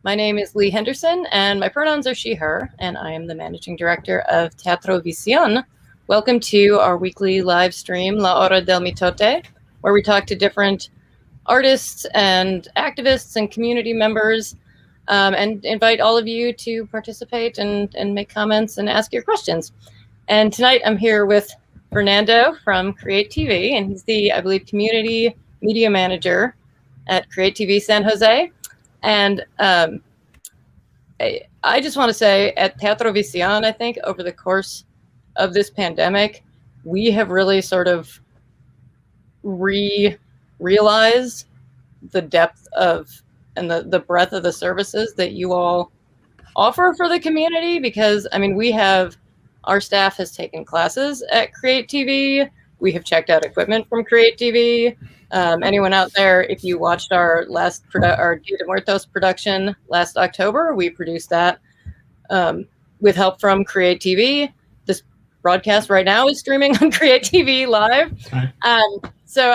My name is Lee Henderson, and my pronouns are she, her, and I am the managing director of Teatro Visión. Welcome to our weekly live stream, La Hora del Mitote, where we talk to different artists and activists and community members, and invite all of you to participate and make comments and ask your questions. And tonight I'm here with Fernando from CreaTV, and he's the, I believe, community media manager at CreaTV San Jose. And I just want to say at Teatro Visión, I think over the course of this pandemic, we have really sort of realized the depth of and the breadth of the services that you all offer for the community, because I mean, our staff has taken classes at CreaTV. We have checked out equipment from CreaTV. Anyone out there, if you watched our our Dia de Muertos production last October, we produced that with help from CreaTV. This broadcast right now is streaming on CreaTV live. So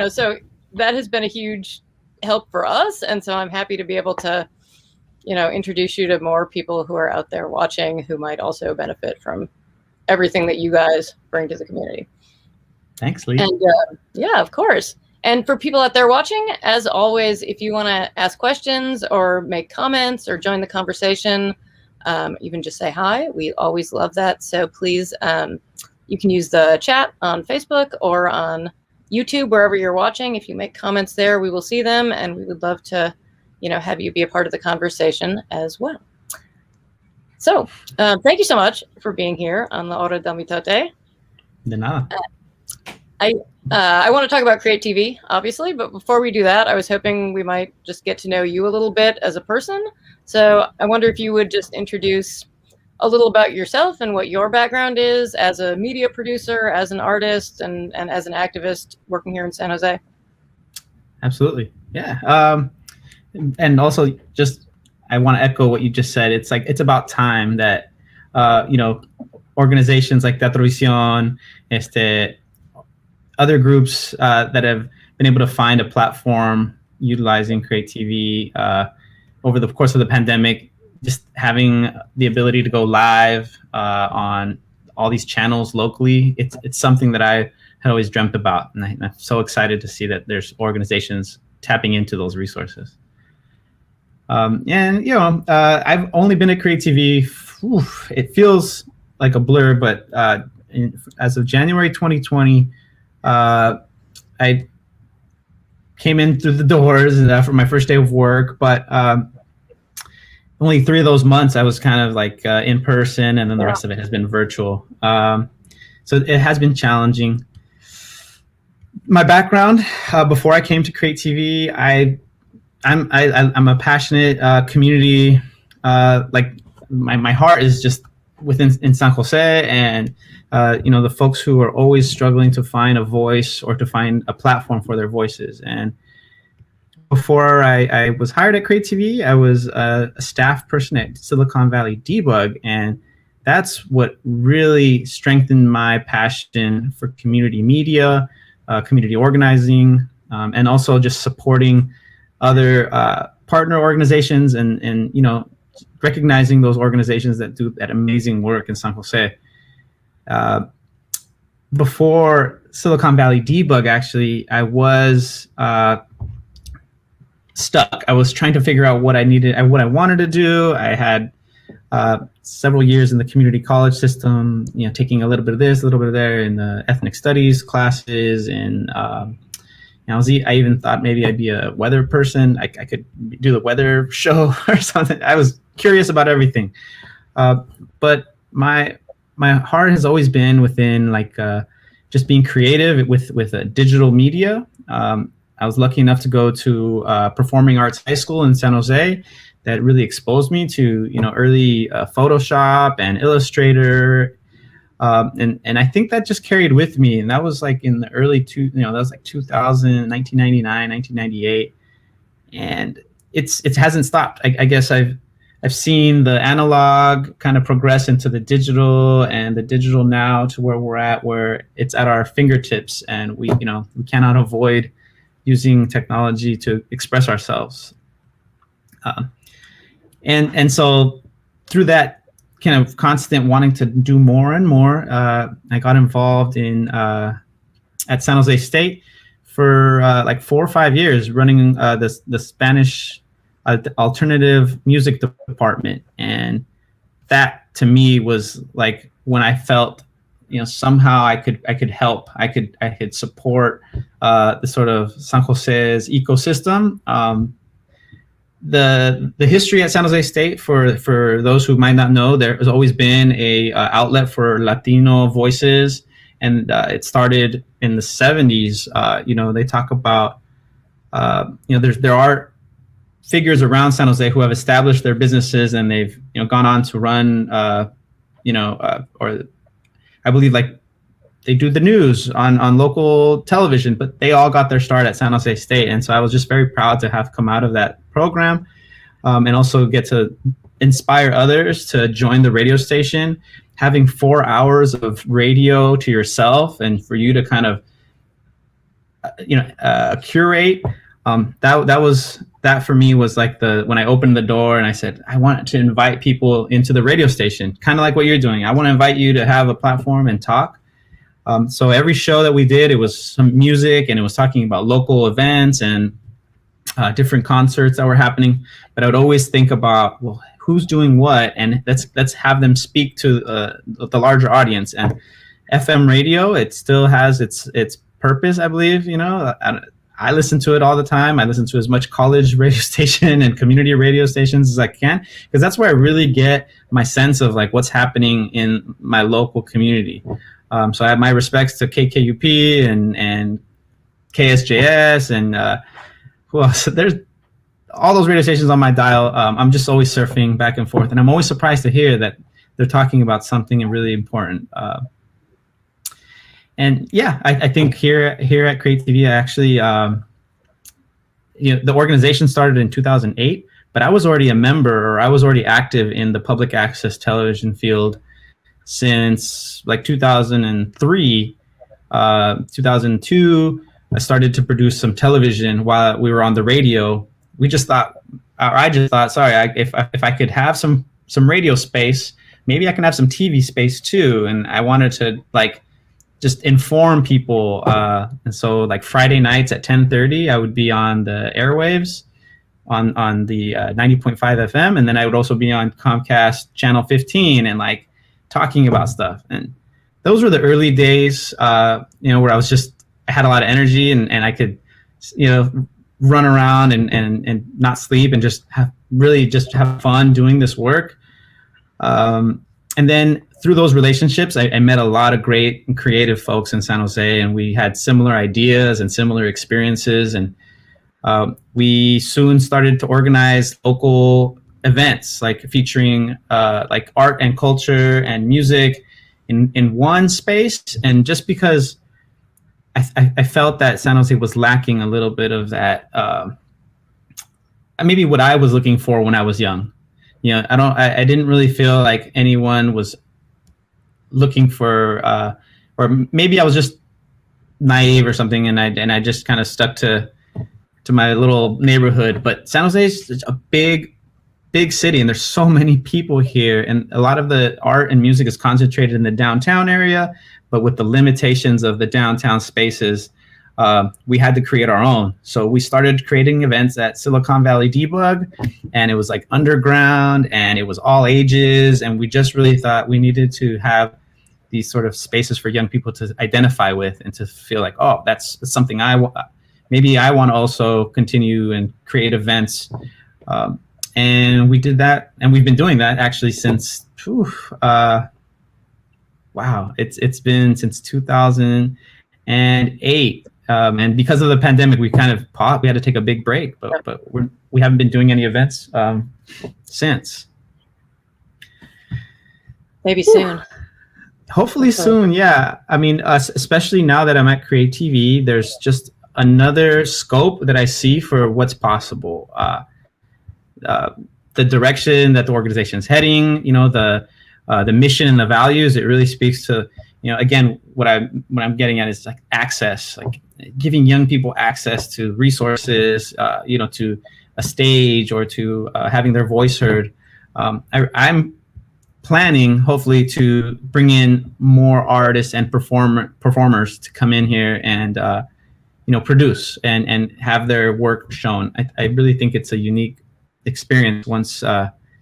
so that has been a huge help for us, and so I'm happy to be able to, introduce you to more people who are out there watching who might also benefit from everything that you guys bring to the community. Thanks, Lee. And yeah, of course. And for people out there watching, as always, if you want to ask questions or make comments or join the conversation, even just say hi, we always love that. So please, you can use the chat on Facebook or on YouTube, wherever you're watching. If you make comments there, we will see them, and we would love to, have you be a part of the conversation as well. So thank you so much for being here on La Hora del Mitote. De nada. I want to talk about CreaTV, obviously, but before we do that, I was hoping we might just get to know you a little bit as a person. So I wonder if you would just introduce a little about yourself and what your background is as a media producer, as an artist, and as an activist working here in San Jose. Absolutely. Yeah. And also just, I want to echo what you just said. It's about time that, organizations like Teatro Visión, other groups that have been able to find a platform utilizing CreaTV over the course of the pandemic, just having the ability to go live on all these channels locally, it's something that I had always dreamt about. And I'm so excited to see that there's organizations tapping into those resources. I've only been at CreaTV, it feels like a blur, but as of January 2020, I came in through the doors for my first day of work, but only 3 of those months I was kind of like in person, and then the rest of it has been virtual. So it has been challenging. My background before I came to CreaTV, I'm a passionate community. My heart is just in San Jose, and the folks who are always struggling to find a voice or to find a platform for their voices. And before I was hired at CreaTV, I was a staff person at Silicon Valley Debug, and that's what really strengthened my passion for community media, community organizing, and also just supporting other partner organizations and recognizing those organizations that do that amazing work in San Jose. Before Silicon Valley Debug, actually, I was stuck. I was trying to figure out what I needed and what I wanted to do. I had several years in the community college system, taking a little bit of this, a little bit of there in the ethnic studies classes, and I even thought maybe I'd be a weather person. I could do the weather show or something. I was curious about everything. But my heart has always been within just being creative with digital media. I was lucky enough to go to Performing Arts High School in San Jose. That really exposed me to early Photoshop and Illustrator. And I think that just carried with me, and that was like in the early that was like 2000, 1999, 1998, and it hasn't stopped. I guess I've seen the analog kind of progress into the digital, and the digital now to where we're at, where it's at our fingertips, and we cannot avoid using technology to express ourselves. Um, and so through that kind of constant wanting to do more and more, I got involved in at San Jose State for like 4 or 5 years, running the Spanish alternative music department. And that to me was like when I felt, somehow I could help, I could support the sort of San Jose's ecosystem. The history at San Jose State, for those who might not know, there has always been a outlet for Latino voices, and it started in the 70s. They talk about there are figures around San Jose who have established their businesses, and they've gone on to run or I believe like they do the news on local television, but they all got their start at San Jose State. And so I was just very proud to have come out of that program, and also get to inspire others to join the radio station. Having 4 hours of radio to yourself and for you to kind of, curate, that for me was like when I opened the door and I said, I want to invite people into the radio station, kind of like what you're doing. I want to invite you to have a platform and talk. So every show that we did, it was some music, and it was talking about local events and different concerts that were happening. But I would always think about, well, who's doing what, and let's have them speak to the larger audience. And FM radio, it still has its purpose, I believe. I listen to it all the time. I listen to as much college radio station and community radio stations as I can, because that's where I really get my sense of like what's happening in my local community. So I have my respects to KKUP and KSJS and who else? There's all those radio stations on my dial. I'm just always surfing back and forth, and I'm always surprised to hear that they're talking about something really important. And yeah, I think here at CreaTV, I actually, the organization started in 2008, but I was already a member, or I was already active in the public access television field since like 2003, 2002. I started to produce some television while we were on the radio. I just thought, sorry, if I could have some radio space, maybe I can have some TV space too. And I wanted to like just inform people. And so like Friday nights at 10:30, I would be on the airwaves on the 90.5 FM. And then I would also be on Comcast channel 15 and like talking about stuff. And those were the early days, where I had a lot of energy and I could, run around and not sleep and just have fun doing this work. And then through those relationships, I met a lot of great and creative folks in San Jose, and we had similar ideas and similar experiences. And we soon started to organize local events, like featuring like art and culture and music in one space. And just because I felt that San Jose was lacking a little bit of that, maybe what I was looking for when I was young. I didn't really feel like anyone was looking for, or maybe I was just naive or something, and I just kind of stuck to my little neighborhood. But San Jose is a big city, and there's so many people here, and a lot of the art and music is concentrated in the downtown area. But with the limitations of the downtown spaces, we had to create our own. So we started creating events at Silicon Valley Debug, and it was like underground, and it was all ages. And we just really thought we needed to have these sort of spaces for young people to identify with and to feel like, oh, that's something maybe I want to also continue and create events. And we did that, and we've been doing that actually since, it's been since 2008. And because of the pandemic, we kind of we had to take a big break, but we haven't been doing any events since. Maybe soon. Hopefully soon, yeah. I mean, especially now that I'm at CreaTV, there's just another scope that I see for what's possible. The direction that the organization is heading, the mission and the values, it really speaks to, again, what I'm getting at is like access, like giving young people access to resources, to a stage or to having their voice heard. I'm planning, hopefully, to bring in more artists and performers to come in here and produce and have their work shown. I really think it's a unique experience once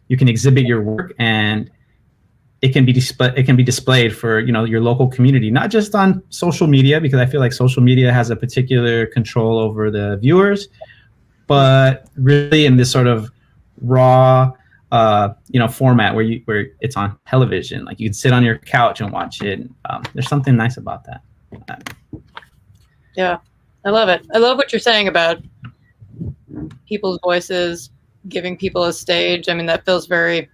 you can exhibit your work and it can be displayed for your local community, not just on social media, because I feel like social media has a particular control over the viewers, but really in this sort of raw format where it's on television. Like you can sit on your couch and watch it. There's something nice about that. Yeah, I love it. I love what you're saying about people's voices, giving people a stage. I mean, that feels very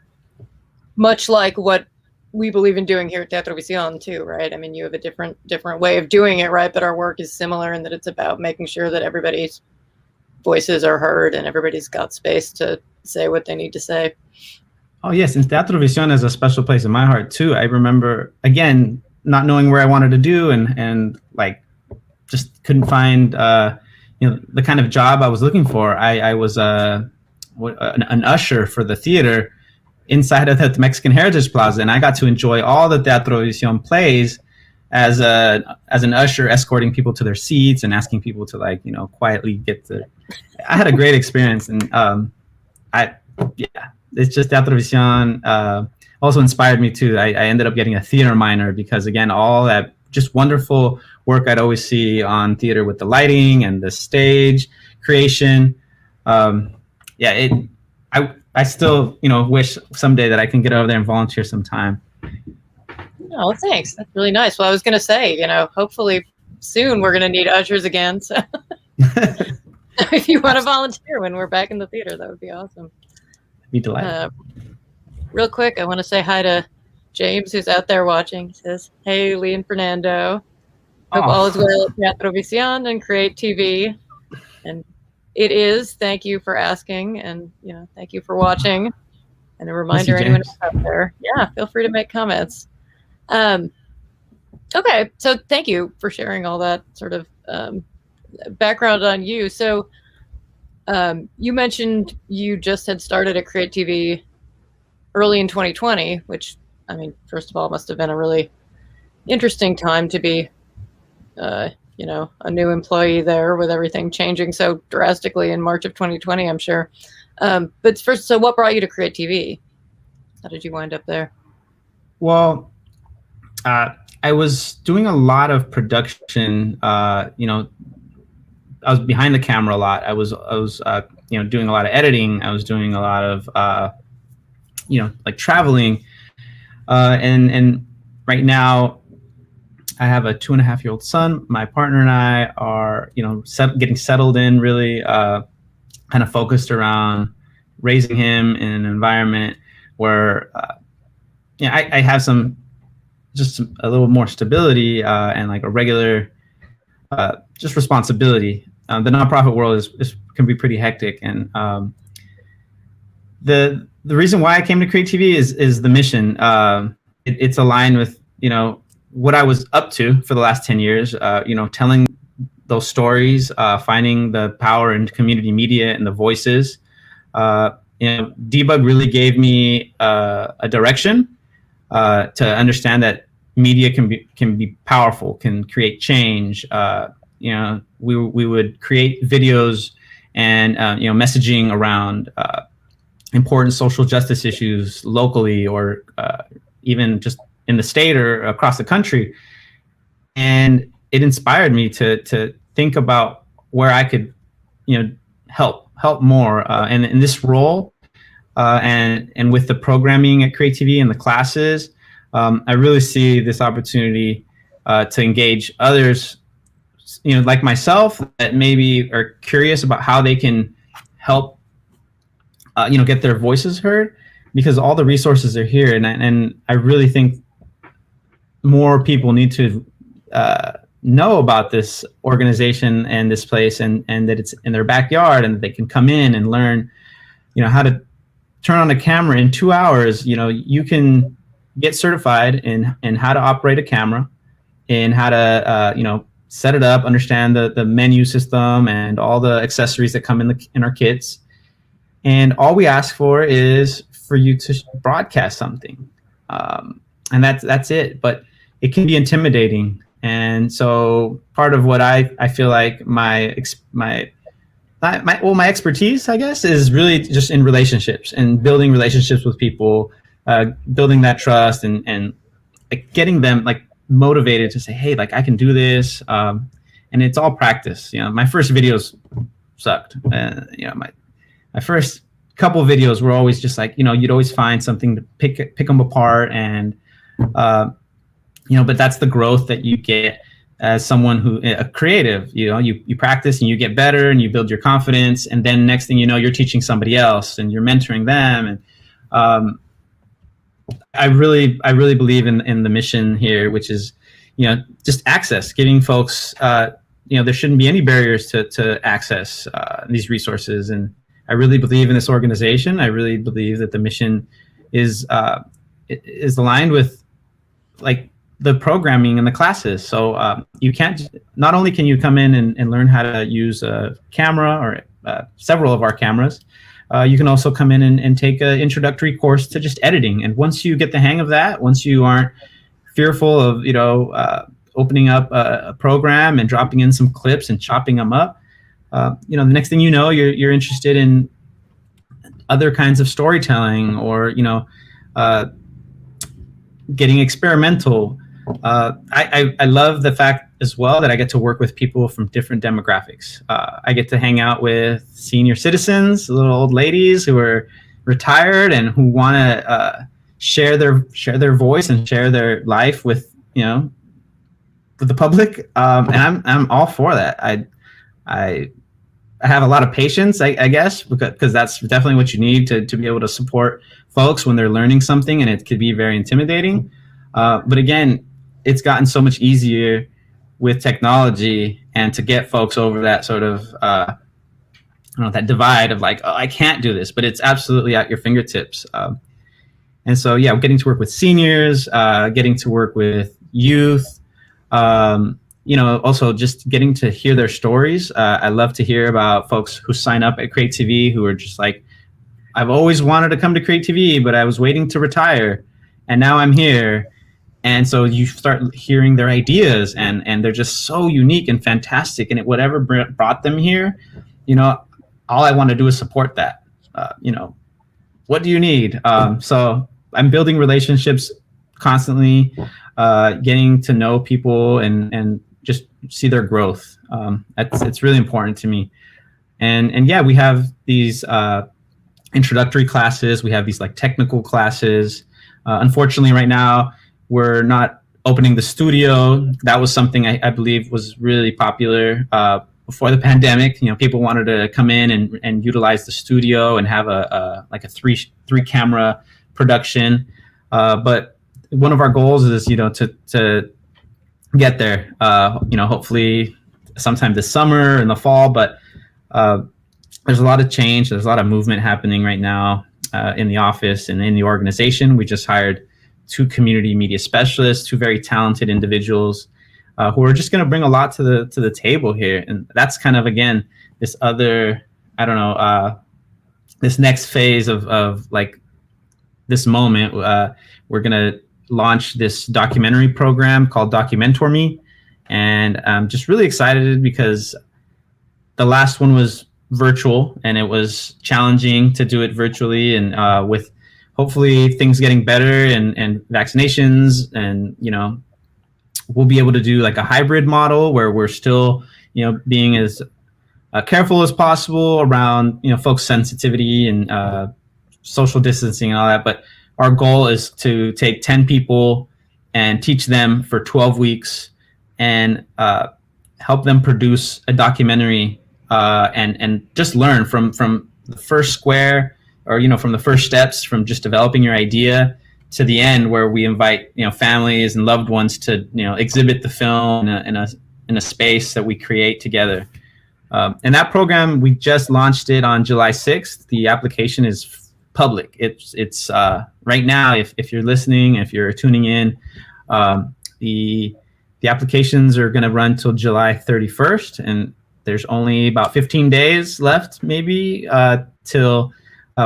much like what we believe in doing here at Teatro Visión too, right? I mean, you have a different way of doing it, right? But our work is similar in that it's about making sure that everybody's voices are heard and everybody's got space to say what they need to say. Oh yes, and Teatro Visión has a special place in my heart too. I remember, again, not knowing where I wanted to do and like just couldn't find the kind of job I was looking for. I was an usher for the theater inside of the Mexican Heritage Plaza, and I got to enjoy all the Teatro Visión plays as an usher, escorting people to their seats and asking people to quietly get to. I had a great experience, and it's just Teatro Visión also inspired me too. I ended up getting a theater minor because, again, all that just wonderful work I'd always see on theater with the lighting and the stage creation. I still, wish someday that I can get over there and volunteer some time. Oh, thanks. That's really nice. Well, I was going to say, hopefully soon we're going to need ushers again. So if you want to volunteer when we're back in the theater, that would be awesome. I'd be delighted. Real quick, I want to say hi to James, who's out there watching. He says, "Hey, Lee and Fernando. Hope all is well at Teatro Visión and CreaTV." And it is. Thank you for asking, and thank you for watching. And a reminder, anyone out there, feel free to make comments. Okay, so thank you for sharing all that sort of background on you. So you mentioned you just had started at CreaTV early in 2020, which, I mean, first of all, must have been a really interesting time to be a new employee there with everything changing so drastically in March of 2020, I'm sure. But first, so what brought you to CreaTV? How did you wind up there? Well, I was doing a lot of production. I was behind the camera a lot. I was doing a lot of editing. I was doing a lot of traveling. And right now, I have a 2.5-year-old son. My partner and I are, getting settled in, really kind of focused around raising him in an environment where, I have just a little more stability and like a regular, just responsibility. The nonprofit world can be pretty hectic, and the reason why I came to CreaTV is the mission. It's aligned with what I was up to for the last 10 years, telling those stories, finding the power in community media and the voices. Debug really gave me a direction to understand that media can be powerful, can create change. We would create videos and messaging around important social justice issues locally, or even just in the state or across the country. And it inspired me to think about where I could, help more. And in this role, and with the programming at CreaTV and the classes, I really see this opportunity to engage others, like myself, that maybe are curious about how they can help, get their voices heard, because all the resources are here. And I really think more people need to know about this organization and this place, and that it's in their backyard, and they can come in and learn, how to turn on a camera in 2 hours. You can get certified in how to operate a camera, in how to set it up, understand the menu system and all the accessories that come in our kits, And all we ask for is for you to broadcast something. And that's it. But it can be intimidating. And so part of what I feel like my expertise, I guess, is really just in relationships and building relationships with people, building that trust and like getting them like motivated to say, hey, like I can do this. And it's all practice. You know, my first videos sucked. You know, my first couple of videos were always just like, you know, you'd always find something to pick them apart. And, you know, but that's the growth that you get as someone who a creative. You know, you practice and you get better and you build your confidence. And then next thing you know, you're teaching somebody else and you're mentoring them. And I really believe in the mission here, which is, you know, just access, giving folks, you know, there shouldn't be any barriers to access these resources. And I really believe in this organization. I really believe that the mission is aligned with like the programming and the classes. So you can't, not only can you come in and learn how to use a camera or several of our cameras, you can also come in and take an introductory course to just editing. And once you get the hang of that, once you aren't fearful of, you know, opening up a program and dropping in some clips and chopping them up, you know, the next thing you know, you're interested in other kinds of storytelling or, you know, getting experimental. I love the fact as well that I get to work with people from different demographics. I get to hang out with senior citizens, little old ladies who are retired and who want to share their voice and share their life with, you know, with the public. And I'm all for that. I have a lot of patience, I guess, because that's definitely what you need to be able to support folks when they're learning something, and it could be very intimidating. But again, it's gotten so much easier with technology, and to get folks over that sort of, I don't know, that divide of like, oh, I can't do this, but it's absolutely at your fingertips. And so, yeah, getting to work with seniors, getting to work with youth, you know, also just getting to hear their stories. I love to hear about folks who sign up at CreaTV who are just like, I've always wanted to come to CreaTV, but I was waiting to retire, and now I'm here. And so you start hearing their ideas, and they're just so unique and fantastic. And whatever brought them here, you know, all I want to do is support that. You know, what do you need? So I'm building relationships constantly, getting to know people and just see their growth. It's really important to me. And yeah, we have these introductory classes. We have these like technical classes. Unfortunately, right now, we're not opening the studio. That was something I believe was really popular before the pandemic. You know, people wanted to come in and utilize the studio and have like a three camera production. But one of our goals is, you know, to get there. You know, hopefully sometime this summer, in the fall. But there's a lot of change. There's a lot of movement happening right now in the office and in the organization. We just hired 2 community media specialists, 2 very talented individuals who are just going to bring a lot to the table here. And that's kind of, again, this other, I don't know, this next phase of like this moment. We're going to launch this documentary program called Documentor Me. And I'm just really excited because the last one was virtual, and it was challenging to do it virtually, and with hopefully things getting better and vaccinations, and, you know, we'll be able to do like a hybrid model where we're still, you know, being as careful as possible around, you know, folks' sensitivity and social distancing and all that. But our goal is to take 10 people and teach them for 12 weeks and help them produce a documentary and just learn from the first square, or, you know, from the first steps, from just developing your idea to the end, where we invite, you know, families and loved ones to, you know, exhibit the film in a space that we create together. And that program, we just launched it on July 6th. The application is public. It's right now, if you're listening, if you're tuning in, the applications are going to run till July 31st, and there's only about 15 days left, maybe, till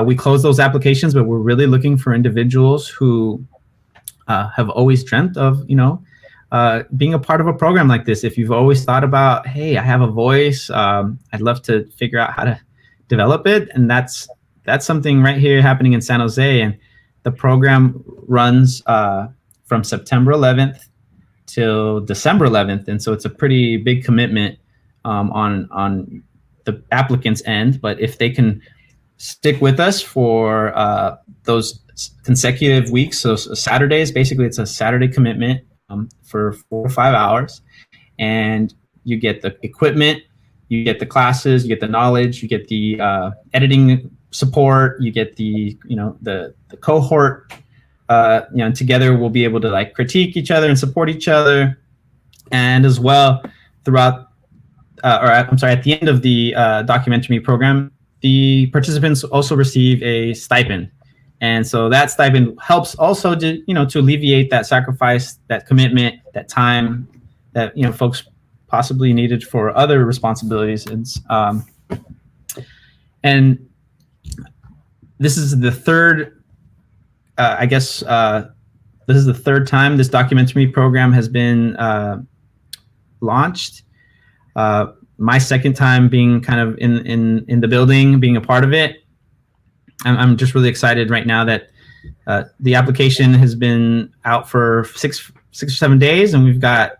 we close those applications, but we're really looking for individuals who have always dreamt of, being a part of a program like this. If you've always thought about, hey, I have a voice, I'd love to figure out how to develop it. And that's something right here happening in San Jose. And the program runs from September 11th till December 11th. And so it's a pretty big commitment on the applicant's end. But if they can stick with us for those consecutive weeks, so Saturdays, basically it's a Saturday commitment for 4 to 5 hours, and you get the equipment, you get the classes, you get the knowledge, you get the editing support, you get the cohort. Together we'll be able to like critique each other and support each other, and as well throughout, at the end of the documentary program, the participants also receive a stipend. And so that stipend helps also to alleviate that sacrifice, that commitment, that time that, folks possibly needed for other responsibilities. And this is the third, this is the third time this documentary program has been launched. My second time being kind of in the building, being a part of it. I'm just really excited right now that the application has been out for six or 7 days, and we've got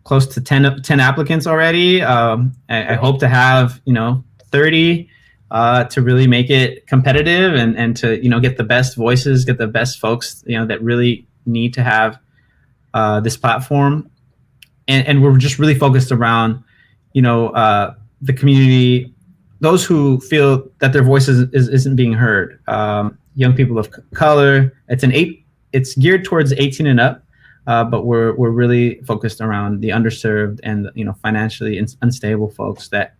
close to 10 applicants already. I hope to have 30 to really make it competitive and to get the best voices, get the best folks that really need to have this platform. And we're just really focused around the community, those who feel that their voice isn't being heard. Young people of color. It's geared towards 18 and up, but we're really focused around the underserved and financially unstable folks that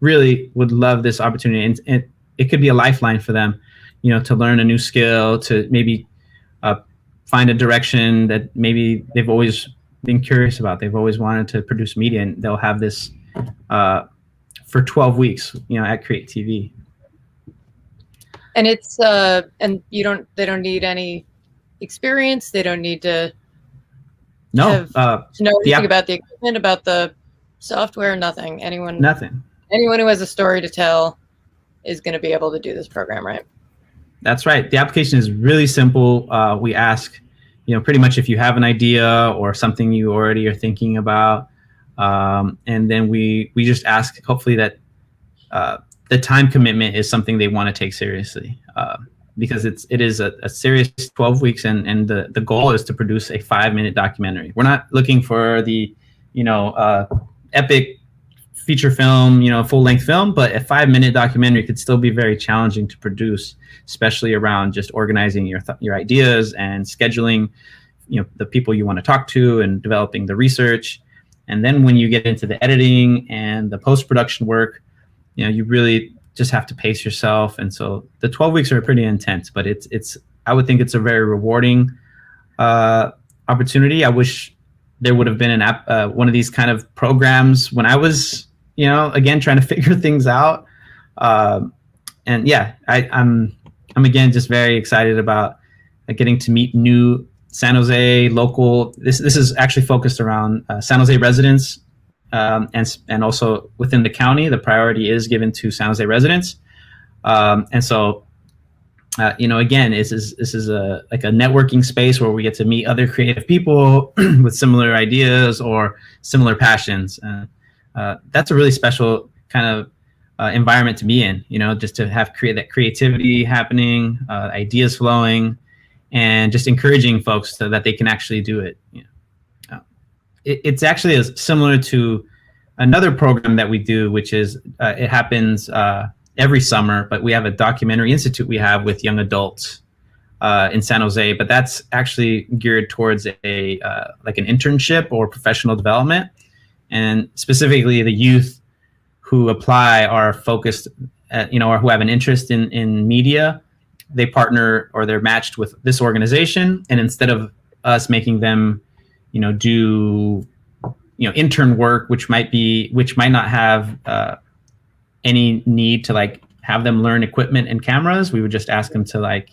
really would love this opportunity. And it could be a lifeline for them, to learn a new skill, to maybe find a direction that maybe they've always been curious about. They've always wanted to produce media, and they'll have this for 12 weeks, at CreaTV. And it's and they don't need any experience. They don't need to know anything about the equipment, about the software, nothing. Nothing. Anyone who has a story to tell is going to be able to do this program, right? That's right. The application is really simple. We ask, pretty much if you have an idea or something you already are thinking about. And then we just ask, hopefully, that the time commitment is something they want to take seriously, because it is a serious 12 weeks, and the goal is to produce a 5-minute documentary. We're not looking for the epic feature film, full-length film, but a 5-minute documentary could still be very challenging to produce, especially around just organizing your ideas and scheduling the people you want to talk to and developing the research. And then when you get into the editing and the post-production work, you really just have to pace yourself. And so the 12 weeks are pretty intense, but I would think it's a very rewarding opportunity. I wish there would have been one of these kind of programs when I was, again, trying to figure things out. And yeah, I'm again just very excited about getting to meet new San Jose local. This is actually focused around San Jose residents, and also within the county, the priority is given to San Jose residents. And so, again, this is a networking space where we get to meet other creative people with similar ideas or similar passions. That's a really special kind of environment to be in. Just to have that creativity happening, ideas flowing, and just encouraging folks so that they can actually do it. It's actually similar to another program that we do, which is it happens every summer, but we have a documentary institute we have with young adults in San Jose, but that's actually geared towards an internship or professional development. And specifically the youth who apply are focused or who have an interest in media. They partner or they're matched with this organization, and instead of us making them, do, intern work, which might not have any need to have them learn equipment and cameras. We would just ask them to, like,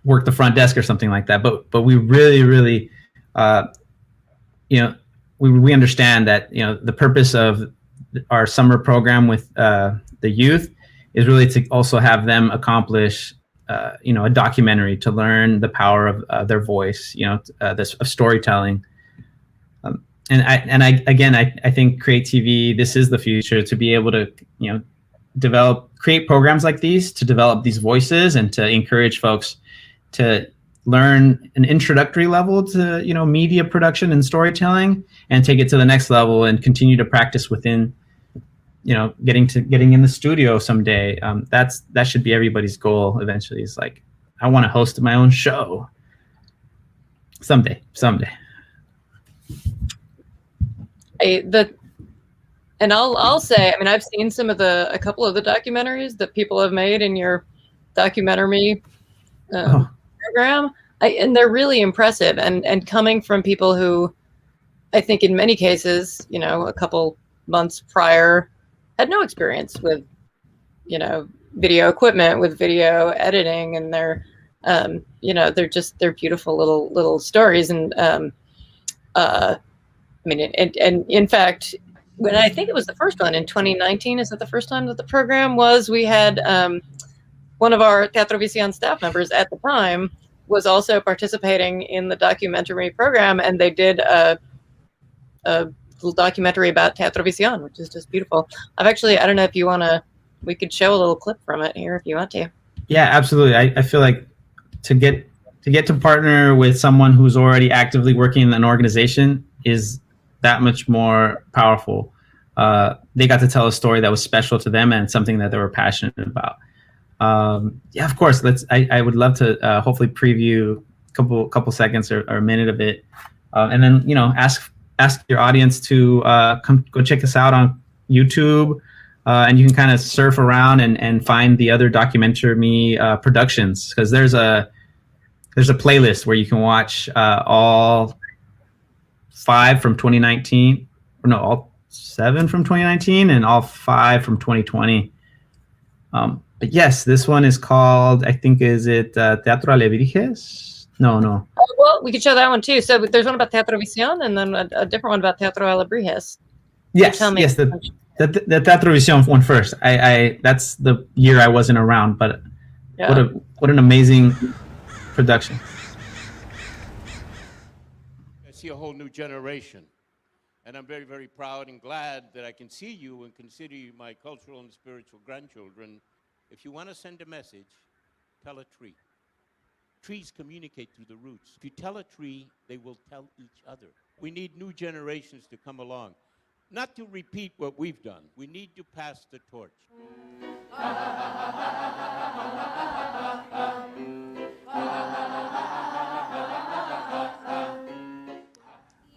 work the front desk or something like that. But we really, we understand that, the purpose of our summer program with the youth is really to also have them accomplish, a documentary to learn the power of their voice, of storytelling. And I think CreaTV, this is the future, to be able to, create programs like these, to develop these voices and to encourage folks to learn an introductory level to, media production and storytelling, and take it to the next level and continue to practice within, getting in the studio someday. That should be everybody's goal eventually. Is like, I want to host my own show someday. And I'll say, I mean, I've seen a couple of the documentaries that people have made in your documentary program, and they're really impressive. And coming from people who, I think in many cases, a couple months prior, had no experience with, video equipment, with video editing, and they're beautiful little stories. And I mean, and in fact, when I think it was the first one in 2019, is that the first time that the program was, we had one of our Teatro Visión staff members at the time was also participating in the documentary program, and they did a little documentary about Teatro Visión, which is just beautiful. I don't know if we could show a little clip from it here if you want to. Yeah, absolutely. I feel like to get to partner with someone who's already actively working in an organization is that much more powerful. They got to tell a story that was special to them and something that they were passionate about. Yeah, of course. I would love to hopefully preview a couple seconds or a minute of it, and then ask your audience to come go check us out on YouTube, and you can kind of surf around and find the other documentary productions, because there's a playlist where you can watch all 5 from 2019, or no, all 7 from 2019 and all 5 from 2020. But yes, this one is called, I think, is it Teatro Alebrijes? No. Well, we could show that one too. So there's one about Teatro Visión, and then a different one about Teatro Alebrijes. Yes, the Teatro Visión one first. I that's the year I wasn't around, but yeah. What an amazing production. I see a whole new generation, and I'm very, very proud and glad that I can see you and consider you my cultural and spiritual grandchildren. If you want to send a message, tell a tree. Trees communicate through the roots. If you tell a tree, they will tell each other. We need new generations to come along. Not to repeat what we've done. We need to pass the torch.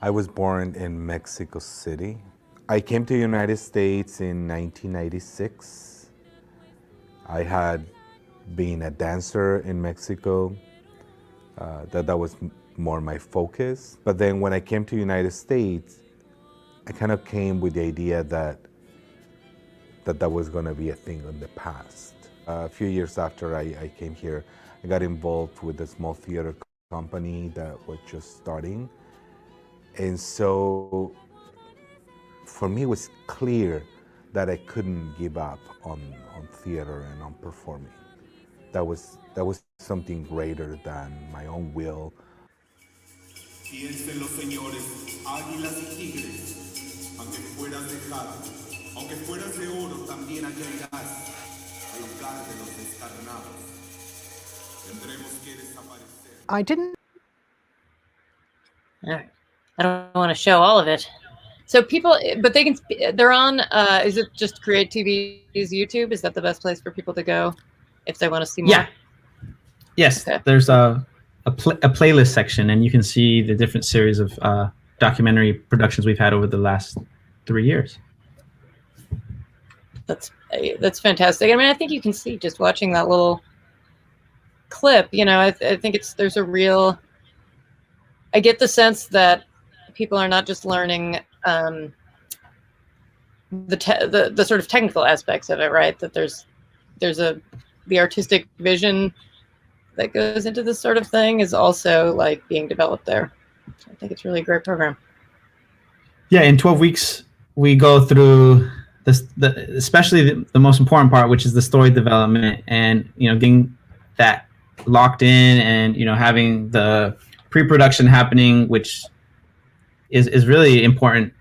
I was born in Mexico City. I came to the United States in 1996. I had been a dancer in Mexico. That was more my focus. But then when I came to the United States, I kind of came with the idea that was going to be a thing in the past. A few years after I came here, I got involved with a small theater company that was just starting. And so for me, it was clear that I couldn't give up on theater and on performing. That was something greater than my own will. Piensen los señores, águilas y tigres, aunque fueras dejado, aunque fueras de oro, también allá irás, a lugar de los descarnados. Tendremos que desaparecer. I didn't. All right. I don't want to show all of it. So people, but they're on, is it just CreaTV's YouTube? Is that the best place for people to go if they want to see more? Yeah. Yes, okay. There's a playlist section, and you can see the different series of documentary productions we've had over the last 3 years. That's fantastic. I mean, I think you can see just watching that little clip, I think there's a real, I get the sense that people are not just learning the sort of technical aspects of it, right? That there's the artistic vision that goes into this sort of thing is also like being developed there. So I think it's really a great program. Yeah, in 12 weeks we go through this, especially the most important part, which is the story development, and getting that locked in, and having the pre-production happening, which is really important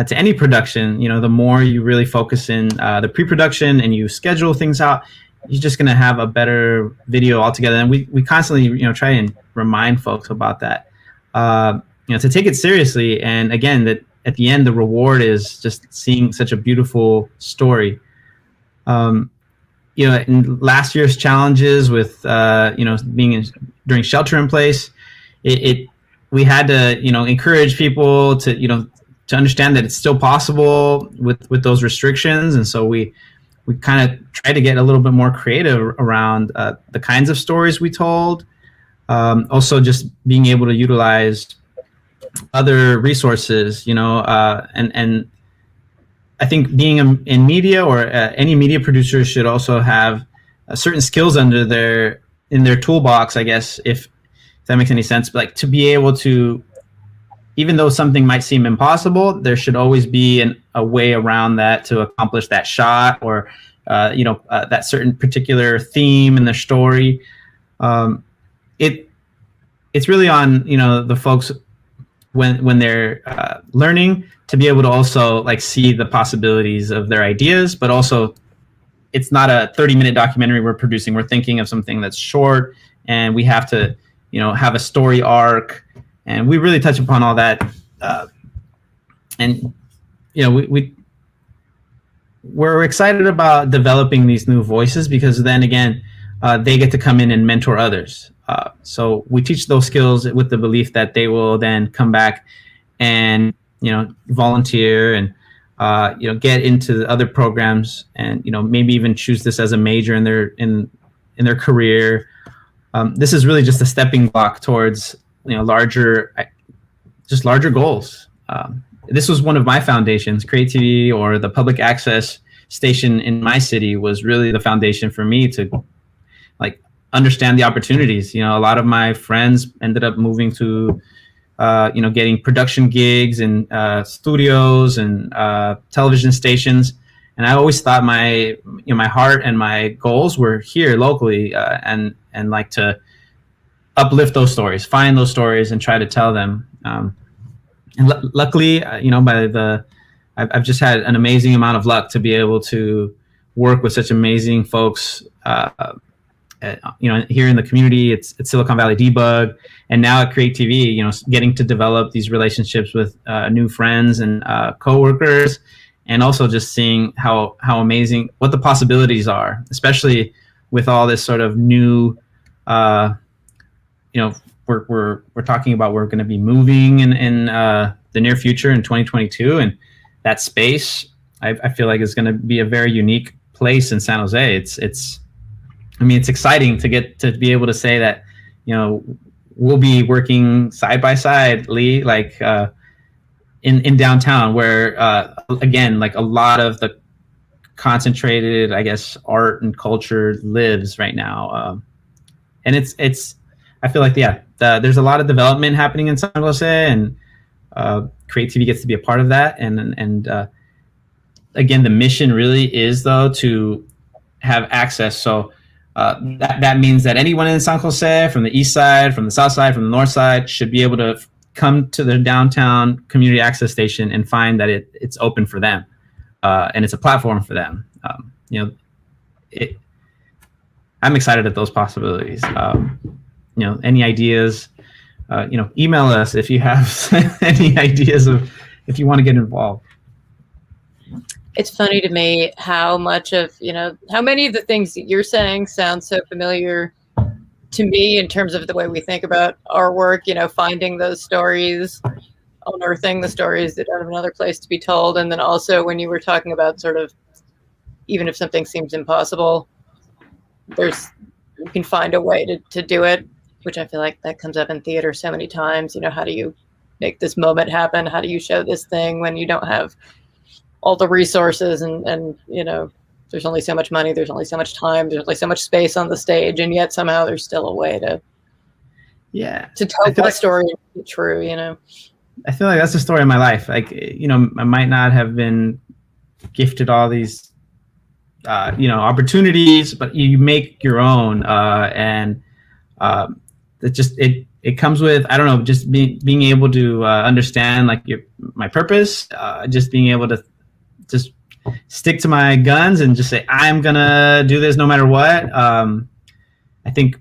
to any production. The more you really focus in the pre-production and you schedule things out, you're just going to have a better video altogether. And we constantly try and remind folks about that, to take it seriously. And again, that at the end, the reward is just seeing such a beautiful story. In last year's challenges with being during shelter in place, we had to encourage people to to understand that it's still possible with those restrictions. And so we kind of tried to get a little bit more creative around the kinds of stories we told. Also just being able to utilize other resources, and I think being in media, or any media producer should also have certain skills in their toolbox, I guess, if that makes any sense. But like, to be able to, even though something might seem impossible, there should always be a way around that to accomplish that shot, or that certain particular theme in the story. It's really on the folks when they're learning, to be able to also like see the possibilities of their ideas, but also it's not a 30-minute documentary we're producing. We're thinking of something that's short, and we have to have a story arc, and we really touch upon all that. And we're excited about developing these new voices, because then again, they get to come in and mentor others. So we teach those skills with the belief that they will then come back and volunteer and get into other programs, and maybe even choose this as a major in their career. This is really just a stepping block towards larger goals. This was one of my foundations. CreaTV, or the public access station in my city, was really the foundation for me to like understand the opportunities. A lot of my friends ended up moving to getting production gigs in studios and television stations, and I always thought my heart and my goals were here locally, and like to uplift those stories, find those stories, and try to tell them. And luckily, I've just had an amazing amount of luck to be able to work with such amazing folks. Here in the community, it's Silicon Valley Debug, and now at CreaTV, getting to develop these relationships with new friends and coworkers, and also just seeing how amazing, what the possibilities are, especially with all this sort of new, we're talking about, we're going to be moving in the near future in 2022, and that space I feel like is going to be a very unique place in San Jose. It's exciting to get to be able to say that, we'll be working side by side, Lee, like in downtown, where again, like a lot of the concentrated, I guess, art and culture lives right now. And it's I feel like, there's a lot of development happening in San Jose, and CreaTV gets to be a part of that. And again, the mission really is, though, to have access. So that means that anyone in San Jose, from the east side, from the south side, from the north side, should be able to come to the downtown community access station and find that it's open for them, and it's a platform for them. I'm excited at those possibilities. Any ideas, email us if you have any ideas of if you want to get involved. It's funny to me how much of, how many of the things that you're saying sound so familiar to me in terms of the way we think about our work, finding those stories, unearthing the stories that don't have another place to be told. And then also when you were talking about sort of, even if something seems impossible, you can find a way to do it, which I feel like that comes up in theater so many times. How do you make this moment happen? How do you show this thing when you don't have all the resources and you know, there's only so much money, there's only so much time, there's only so much space on the stage, and yet somehow there's still a way to tell that story and be true, you know. I feel like that's the story of my life. Like, you know, I might not have been gifted all these you know, opportunities, but you make your own, and it comes with, I don't know, just being able to understand like my purpose, just being able to just stick to my guns and just say, I'm gonna do this no matter what. I think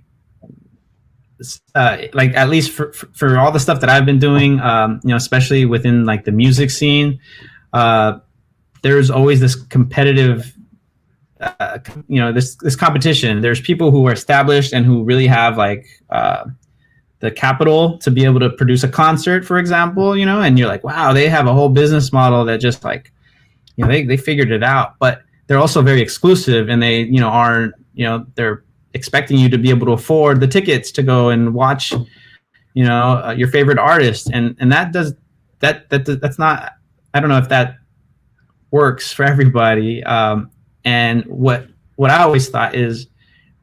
like, at least for all the stuff that I've been doing, you know, especially within like the music scene, there's always this competitive, you know, this competition. There's people who are established and who really have like the capital to be able to produce a concert, for example, you know, and you're like, wow, they have a whole business model that just like, you know, they figured it out. But they're also very exclusive, and they, you know, aren't, you know, they're expecting you to be able to afford the tickets to go and watch, you know, your favorite artist, and that's not, I don't know if that works for everybody. And what I always thought is,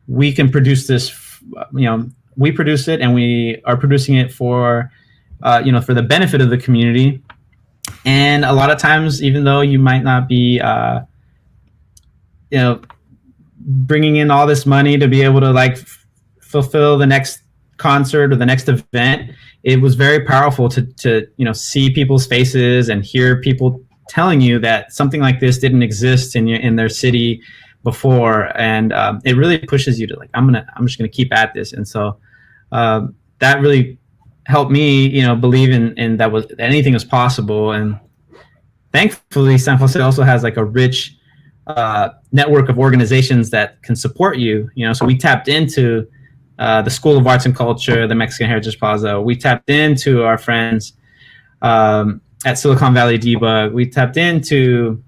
we can produce this, you know, we produce it and we are producing it for, you know, for the benefit of the community. And a lot of times, even though you might not be, you know, bringing in all this money to be able to like fulfill the next concert or the next event, it was very powerful to you know, see people's faces and hear people telling you that something like this didn't exist in their city before, and it really pushes you to like, I'm just gonna keep at this. And so that really helped me, you know, believe in that anything was possible. And thankfully, San Jose also has like a rich network of organizations that can support you, you know. So we tapped into the School of Arts and Culture, the Mexican Heritage Plaza. We tapped into our friends at Silicon Valley Debug. We tapped into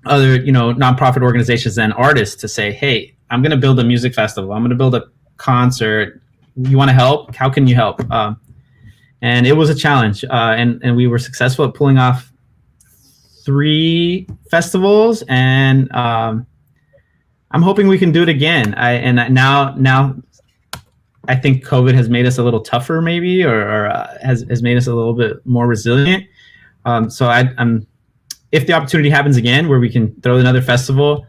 other, you know, nonprofit organizations and artists to say, hey, I'm going to build a music festival. I'm going to build a concert. You want to help? How can you help? And it was a challenge. And we were successful at pulling off 3 festivals. And I'm hoping we can do it again. Now I think COVID has made us a little tougher, maybe, or has made us a little bit more resilient. So I'm, if the opportunity happens again where we can throw another festival,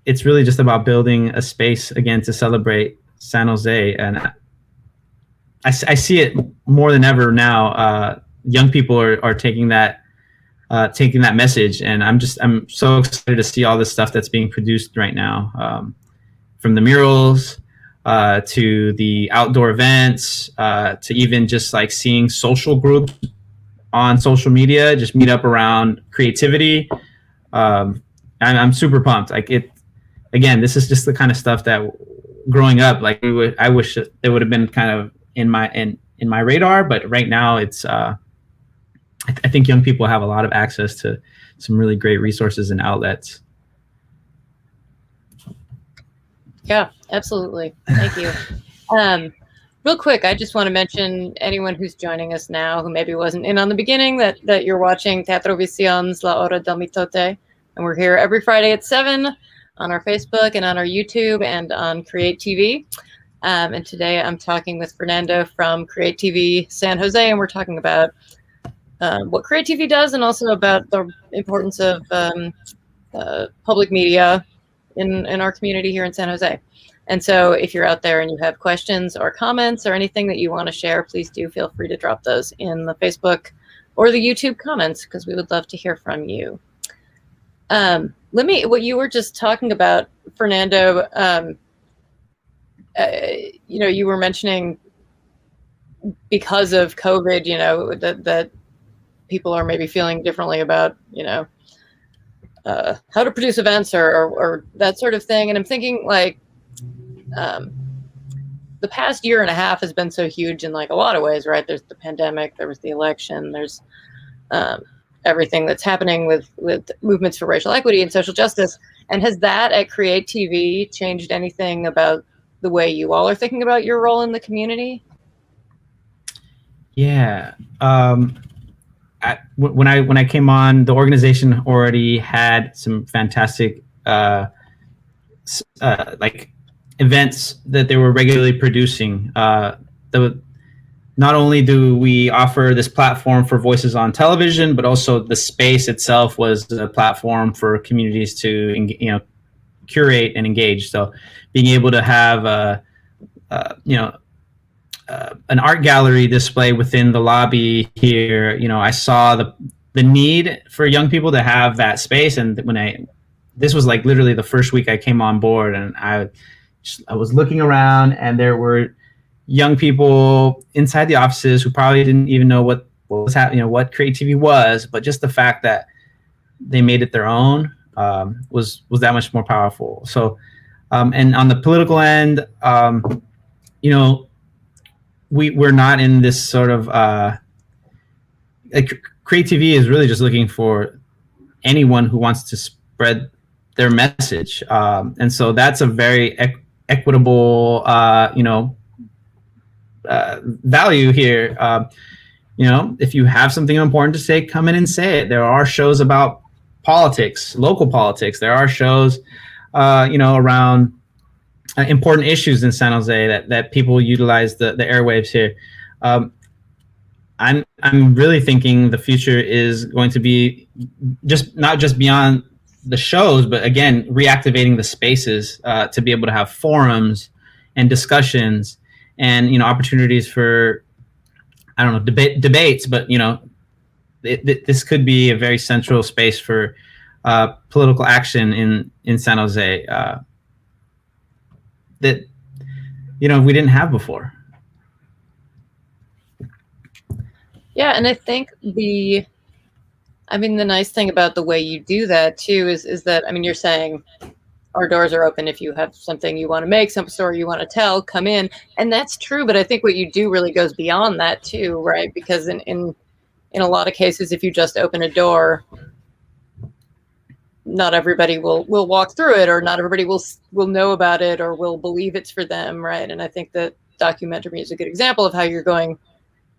it's really just about building a space again to celebrate San Jose. And I see it more than ever now. Young people are taking that message, and I'm so excited to see all this stuff that's being produced right now, from the murals to the outdoor events, to even just like seeing social groups on social media just meet up around creativity. I'm super pumped. Like, it again, this is just the kind of stuff that growing up, like, I wish it would have been kind of in my radar, but right now it's I think young people have a lot of access to some really great resources and outlets. Yeah, absolutely. Thank you. Real quick, I just want to mention anyone who's joining us now who maybe wasn't in on the beginning that you're watching Teatro Vision's La Hora del Mitote, and we're here every Friday at 7 on our Facebook and on our YouTube and on CreaTV. And today I'm talking with Fernando from CreaTV San Jose, and we're talking about what CreaTV does, and also about the importance of public media in our community here in San Jose. And so if you're out there and you have questions or comments or anything that you want to share, please do feel free to drop those in the Facebook or the YouTube comments, because we would love to hear from you. What you were just talking about, Fernando, you know, you were mentioning because of COVID, you know, that people are maybe feeling differently about, you know, how to produce events or that sort of thing. And I'm thinking, like, the past year and a half has been so huge in like a lot of ways, right? There's the pandemic, there was the election, there's everything that's happening with movements for racial equity and social justice. And has that at CreaTV changed anything about the way you all are thinking about your role in the community? Yeah. when I came on, the organization already had some fantastic like events that they were regularly producing. Not only do we offer this platform for voices on television, but also the space itself was a platform for communities to curate and engage. So being able to have an art gallery display within the lobby here, I saw the need for young people to have that space. And this was like literally the first week I came on board, and I was looking around, and there were young people inside the offices who probably didn't even know what was happening, what CreaTV was, but just the fact that they made it their own was that much more powerful. So, and on the political end, we're not in this sort of CreaTV is really just looking for anyone who wants to spread their message, and so that's a very equitable value here. If you have something important to say, come in and say it. There are shows about politics, local politics. There are shows around important issues in San Jose that people utilize the airwaves here. I'm really thinking the future is going to be not just beyond the shows, but again, reactivating the spaces to be able to have forums and discussions and opportunities for, I don't know, debates, but this could be a very central space for political action in San Jose that we didn't have before. Yeah, and I think the nice thing about the way you do that too is that, you're saying our doors are open if you have something you want to make, some story you want to tell, come in. And that's true, but I think what you do really goes beyond that too, right? Because in a lot of cases, if you just open a door, not everybody will walk through it, or not everybody will know about it or will believe it's for them, right? And I think that documentary is a good example of how you're going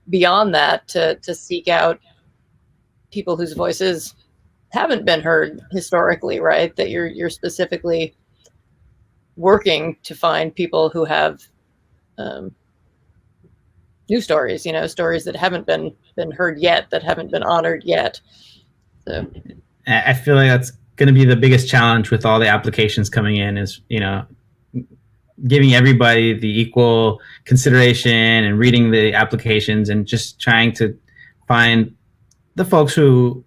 beyond that to seek out people whose voices haven't been heard historically, right? That you're specifically working to find people who have new stories, stories that haven't been heard yet, that haven't been honored yet. So I feel like that's going to be the biggest challenge with all the applications coming in is, giving everybody the equal consideration and reading the applications and just trying to find the folks who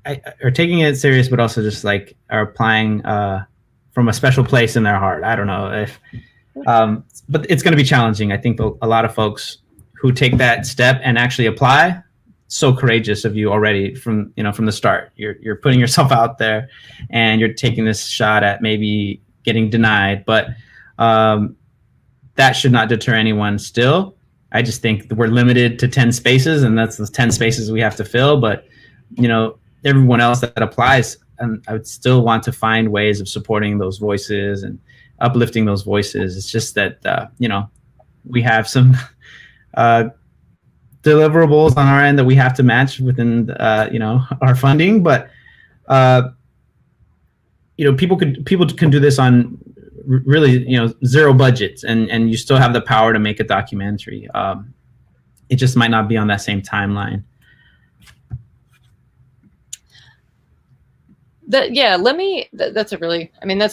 are taking it serious, but also just like are applying from a special place in their heart. I don't know if, but it's going to be challenging. I think a lot of folks who take that step and actually apply, so courageous of you already from the start. You're putting yourself out there, and you're taking this shot at maybe getting denied, but that should not deter anyone. Still, I just think that we're limited to 10 spaces, and that's the 10 spaces we have to fill. But everyone else that applies, and I would still want to find ways of supporting those voices and uplifting those voices. It's just that we have some deliverables on our end that we have to match within our funding, but people can do this on really zero budgets, and you still have the power to make a documentary. It just might not be on that same timeline. That's a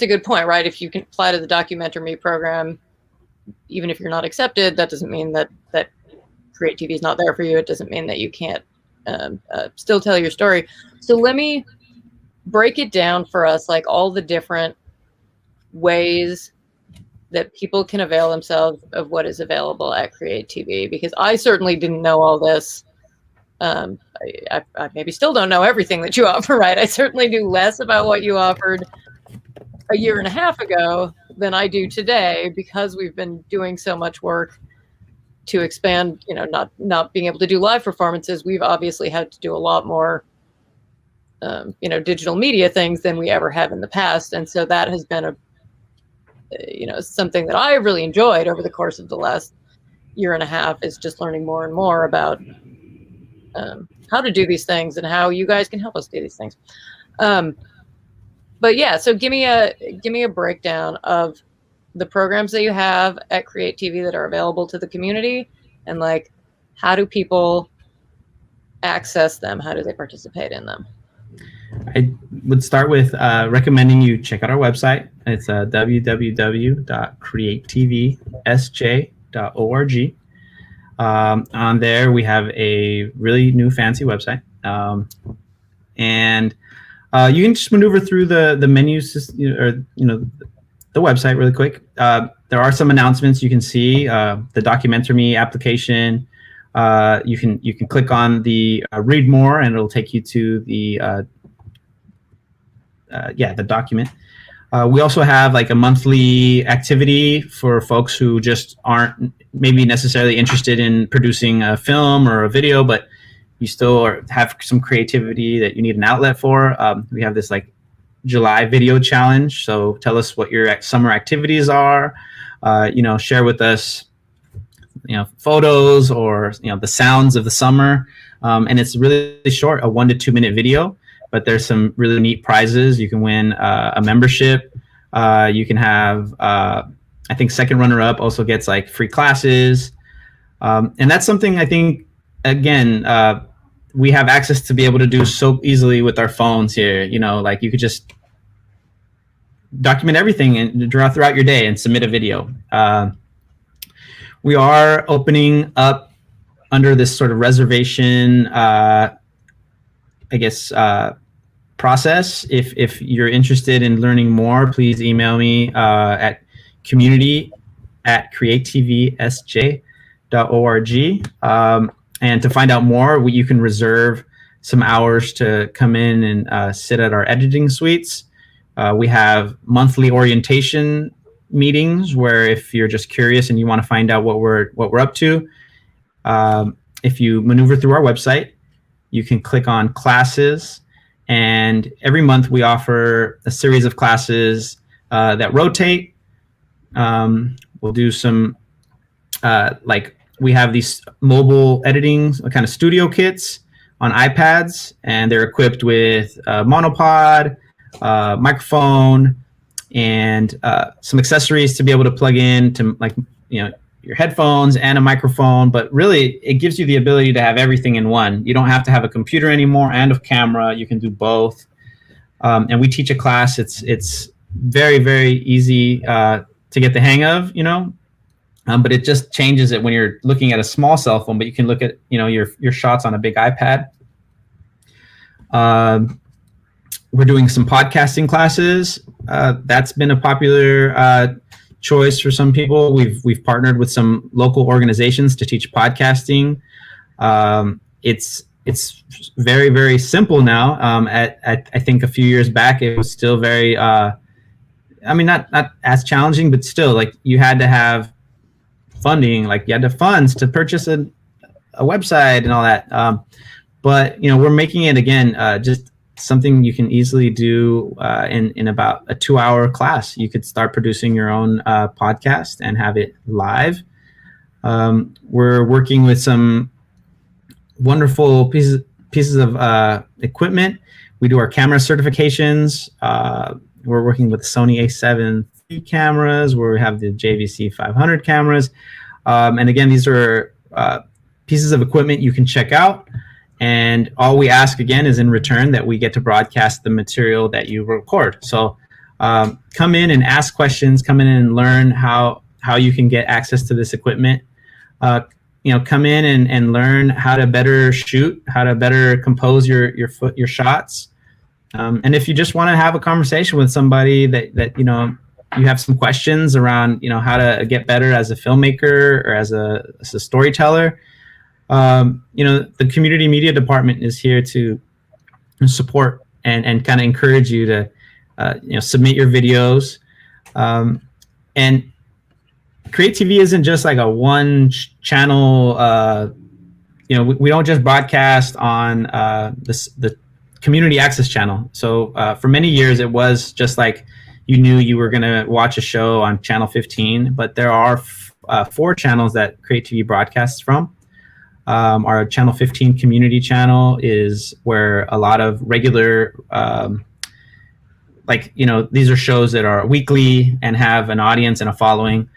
good point, right? If you can apply to the documentary program, even if you're not accepted, that doesn't mean that CreaTV is not there for you. It doesn't mean that you can't still tell your story. So let me break it down for us, like all the different ways that people can avail themselves of what is available at CreaTV, because I certainly didn't know all this. I maybe still don't know everything that you offer, right? I certainly knew less about what you offered a year and a half ago than I do today, because we've been doing so much work to expand, not being able to do live performances. We've obviously had to do a lot more, digital media things than we ever have in the past. And so that has been something that I really enjoyed over the course of the last year and a half, is just learning more and more about how to do these things and how you guys can help us do these things. But yeah, so give me a breakdown of the programs that you have at CreaTV that are available to the community, and like, how do people access them? How do they participate in them? I would start with recommending you check out our website. It's www.creatvsj.org. On there, we have a really new fancy website. And you can just maneuver through the menus, or the website really quick. There are some announcements you can see. The Documentary Me application. You can click on the read more, and it'll take you to the the document. We also have like a monthly activity for folks who just aren't maybe necessarily interested in producing a film or a video, but you still have some creativity that you need an outlet for. We have this like July video challenge. So tell us what your summer activities are. Share with us, photos or the sounds of the summer. And it's really short, a 1 to 2 minute video. But there's some really neat prizes. You can win a membership. You can have, I think, second runner-up also gets like free classes. And that's something I think, again, we have access to be able to do so easily with our phones here. Like you could just document everything and draw throughout your day and submit a video. We are opening up under this sort of reservation, process. If you're interested in learning more, please email me at community@creatvsj.org. And to find out more, you can reserve some hours to come in and sit at our editing suites. We have monthly orientation meetings where if you're just curious and you want to find out what we're up to, if you maneuver through our website, you can click on classes. And every month we offer a series of classes that rotate. We'll do some, we have these mobile editing kind of studio kits on iPads, and they're equipped with a monopod, microphone, and some accessories to be able to plug in to your headphones and a microphone. But really, it gives you the ability to have everything in one. You don't have to have a computer anymore and a camera. You can do both. And we teach a class. It's very, very easy to get the hang of, but it just changes it when you're looking at a small cell phone, but you can look at, your shots on a big iPad. We're doing some podcasting classes. That's been a popular choice for some people. We've partnered with some local organizations to teach podcasting. It's very, very simple now. I think a few years back it was still very not as challenging, but still, like, you had to have funding, like you had the funds to purchase a website and all that. But we're making it again just something you can easily do in about a 2-hour class. You could start producing your own podcast and have it live. We're working with some wonderful pieces of equipment. We do our camera certifications. We're working with Sony A7 III cameras, where we have the JVC 500 cameras. And again, these are pieces of equipment you can check out. And all we ask, again, is in return that we get to broadcast the material that you record. So come in and ask questions, come in and learn how you can get access to this equipment. Come in and learn how to better shoot, how to better compose your shots. And if you just want to have a conversation with somebody that you have some questions around, how to get better as a filmmaker or as a storyteller, the community media department is here to support and kind of encourage you to, submit your videos. And CreaTV isn't just like a one channel. We don't just broadcast on the community access channel. So for many years, it was just like you knew you were going to watch a show on channel 15, but there are 4 channels that CreaTV broadcasts from. Our Channel 15 community channel is where a lot of regular, these are shows that are weekly and have an audience and a following.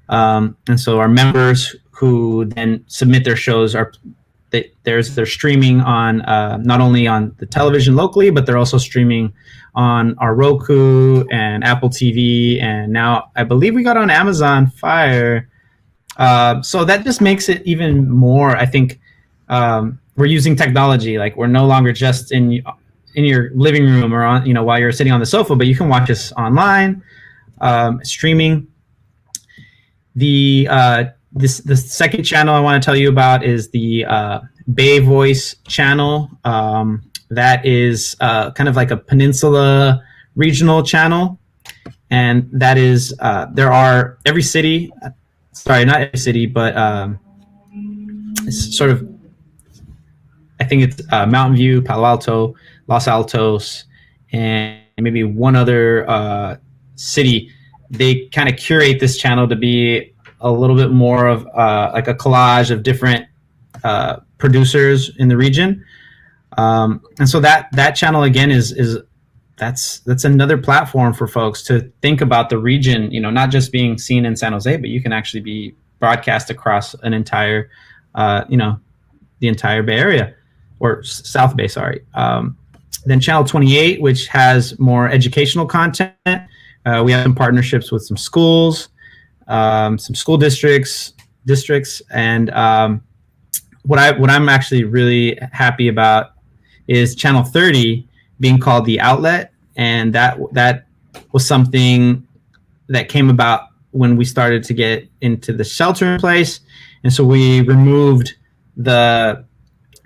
And so our members who then submit their shows they're streaming on not only on the television locally, but they're also streaming on our Roku and Apple TV, and now I believe we got on Amazon Fire. So that just makes it even more. I think we're using technology. Like, we're no longer just in your living room or on while you're sitting on the sofa, but you can watch us online, streaming. The second channel I want to tell you about is the Bay Voice channel. That is kind of like a peninsula regional channel, and that is there are every city. Sorry, not every city, but it's sort of. I think it's Mountain View, Palo Alto, Los Altos, and maybe one other city. They kind of curate this channel to be a little bit more of like a collage of different producers in the region, and so that channel again that's another platform for folks to think about the region. Not just being seen in San Jose, but you can actually be broadcast across an entire, the entire Bay Area, or South Bay. Sorry. Then Channel 28, which has more educational content. We have some partnerships with some schools. Some school districts, and what I'm actually really happy about is Channel 30 being called The Outlet, and that was something that came about when we started to get into the shelter in place, and so we removed the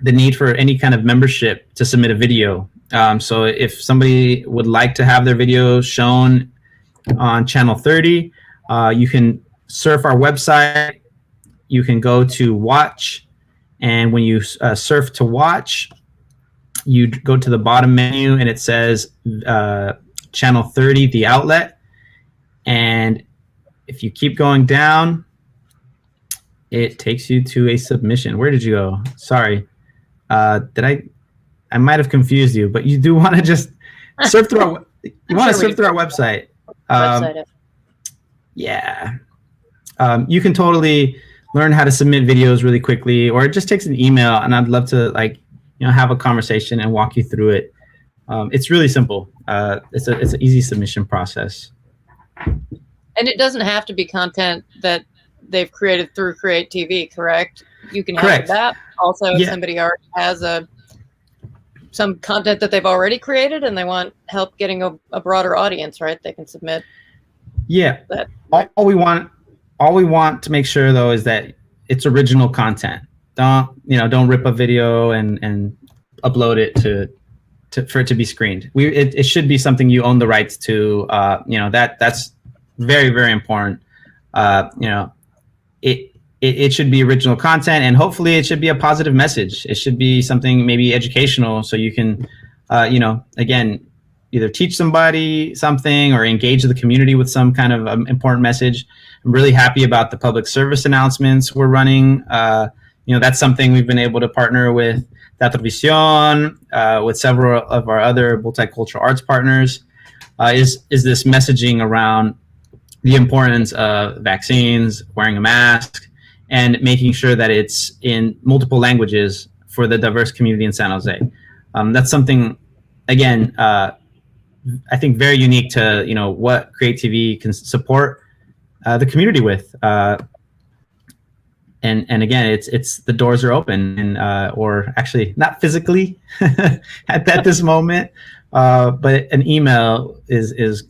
need for any kind of membership to submit a video. So if somebody would like to have their video shown on Channel 30, you can surf our website. You can go to watch, and when you surf to watch, you go to the bottom menu and it says Channel 30, The Outlet. And if you keep going down, it takes you to a submission. Where did you go? Sorry. I might have confused you, but you do want to just surf through our website. Yeah. You can totally learn how to submit videos really quickly, or it just takes an email, and I'd love to have a conversation and walk you through it. It's really simple. It's an easy submission process. And it doesn't have to be content that they've created through CreaTV, correct? You can have that. Also, if somebody already has some content that they've already created and they want help getting a broader audience, right? They can submit. Yeah. That. All we want to make sure, though, is that it's original content. Don't rip a video and upload it for it to be screened. It should be something you own the rights to. That's very, very important. It should be original content, and hopefully it should be a positive message. It should be something maybe educational, so you can, again, either teach somebody something or engage the community with some kind of important message. I'm really happy about the public service announcements we're running. That's something we've been able to partner with Teatro Visión, with several of our other multicultural arts partners, is this messaging around the importance of vaccines, wearing a mask, and making sure that it's in multiple languages for the diverse community in San Jose. That's something, again, I think very unique to what CreaTV can support the community with. And again, it's the doors are open, and or actually not physically at this moment, but an email is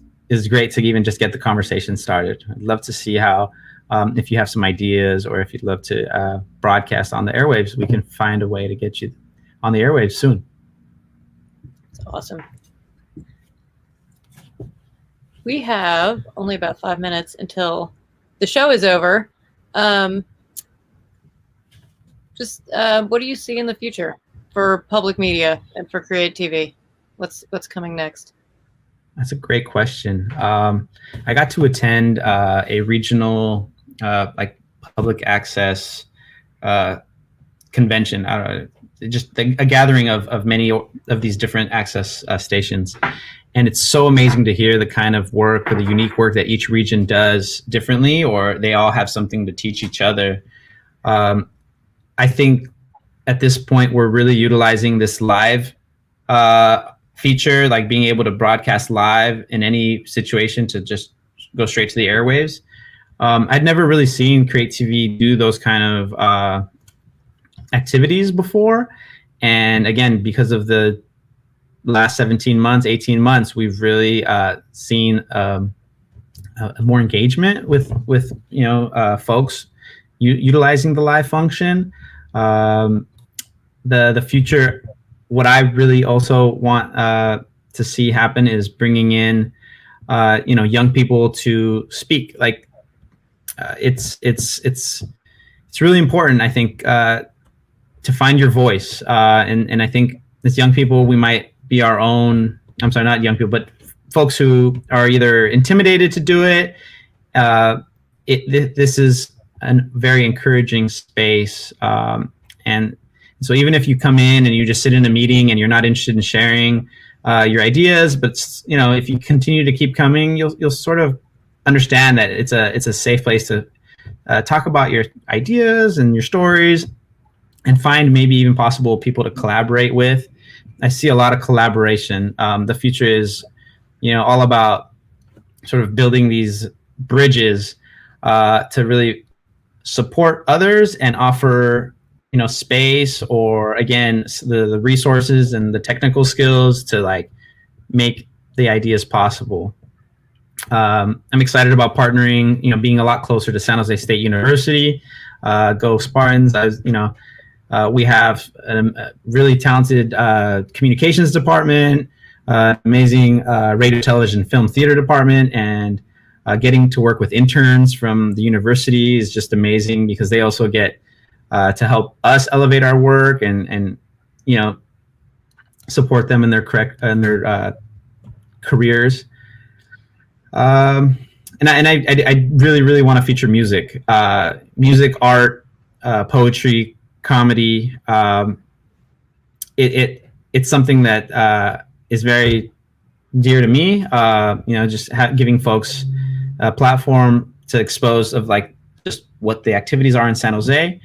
great to even just get the conversation started. I'd love to see how, if you have some ideas, or if you'd love to broadcast on the airwaves, we can find a way to get you on the airwaves soon. That's awesome. We have only about 5 minutes until the show is over. What do you see in the future for public media and for CreaTV? What's coming next? That's a great question. I got to attend a regional, public access convention. I don't know, just a gathering of many of these different access stations. And it's so amazing to hear the kind of work or the unique work that each region does differently, or they all have something to teach each other. I think at this point, we're really utilizing this live feature, like being able to broadcast live in any situation to just go straight to the airwaves. I'd never really seen CreaTV do those kind of activities before. And again, because of the last 17 months, 18 months, we've really seen more engagement with folks utilizing the live function. The future, what I really also want to see happen is bringing in young people to speak. Like it's really important, I think, to find your voice. And I think as young people, we might be our own, I'm sorry, not young people, but folks who are either intimidated to do it. This is a very encouraging space. And so even if you come in and you just sit in a meeting and you're not interested in sharing your ideas, but if you continue to keep coming, you'll sort of understand that it's a safe place to talk about your ideas and your stories, and find maybe even possible people to collaborate with. I see a lot of collaboration. The future is, all about sort of building these bridges to really support others and offer, space, or again, the resources and the technical skills to like make the ideas possible. I'm excited about partnering, being a lot closer to San José State University. Go Spartans! We have a really talented communications department, amazing radio, television, film, theater department, and getting to work with interns from the university is just amazing, because they also get to help us elevate our work and support them in their careers. And I really want to feature music, art, poetry, comedy. It's something that is very dear to me. Just giving folks a platform to expose of like just what the activities are in San Jose.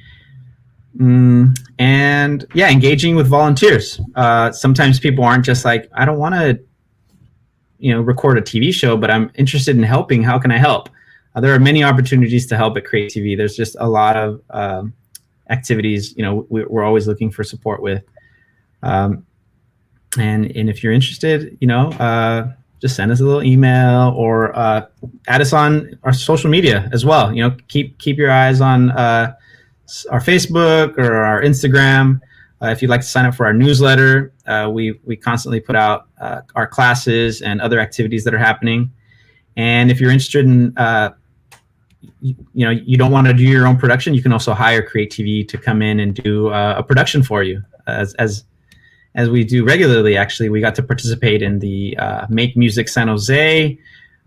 And yeah, engaging with volunteers. Sometimes people aren't just like, I don't want to, record a TV show, but I'm interested in helping. How can I help? There are many opportunities to help at CreaTV. There's just a lot of activities, we're always looking for support with. And if you're interested, just send us a little email, or add us on our social media as well. Keep your eyes on our Facebook or our Instagram. If you'd like to sign up for our newsletter, we constantly put out our classes and other activities that are happening. And if you're interested in, you don't want to do your own production, you can also hire CreaTV to come in and do a production for you, as we do regularly. Actually, we got to participate in the Make Music San Jose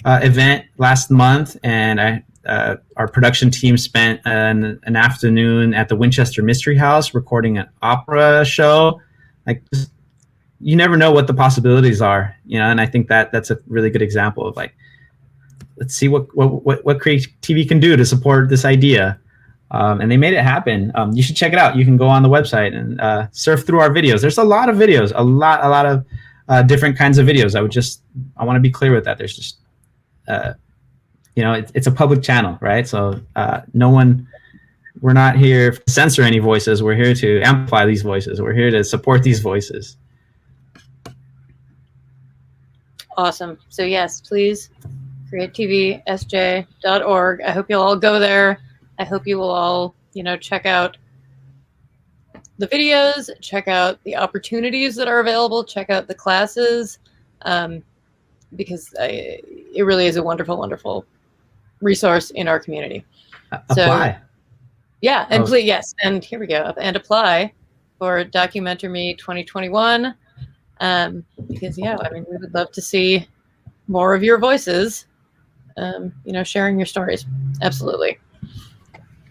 event last month, and our production team spent an afternoon at the Winchester Mystery House recording an opera show. Like, you never know what the possibilities are, and I think that's a really good example of like, let's see what CreaTV can do to support this idea. And they made it happen. You should check it out. You can go on the website and surf through our videos. There's a lot of videos, a lot of different kinds of videos. I want to be clear with that. There's just, it's a public channel, right? So we're not here to censor any voices. We're here to amplify these voices. We're here to support these voices. Awesome. So yes, please, creatvsj.org. I hope you'll all go there. I hope you will all, check out the videos, check out the opportunities that are available, check out the classes, because it really is a wonderful, wonderful resource in our community. Apply. Yeah, and please, yes, and here we go. And apply for Documentary Me 2021, because we would love to see more of your voices, sharing your stories. Absolutely.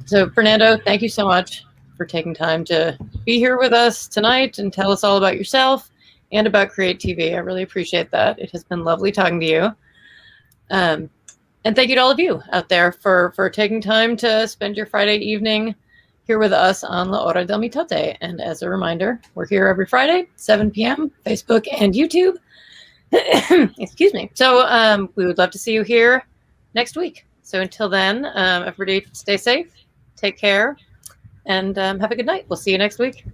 So Fernando, thank you so much for taking time to be here with us tonight and tell us all about yourself and about CreaTV. I really appreciate that. It has been lovely talking to you. And thank you to all of you out there for taking time to spend your Friday evening here with us on La Hora del Mitote. And as a reminder, we're here every Friday, 7 p.m., Facebook and YouTube. Excuse me. So we would love to see you here next week. So until then, everybody stay safe, take care, and have a good night. We'll see you next week.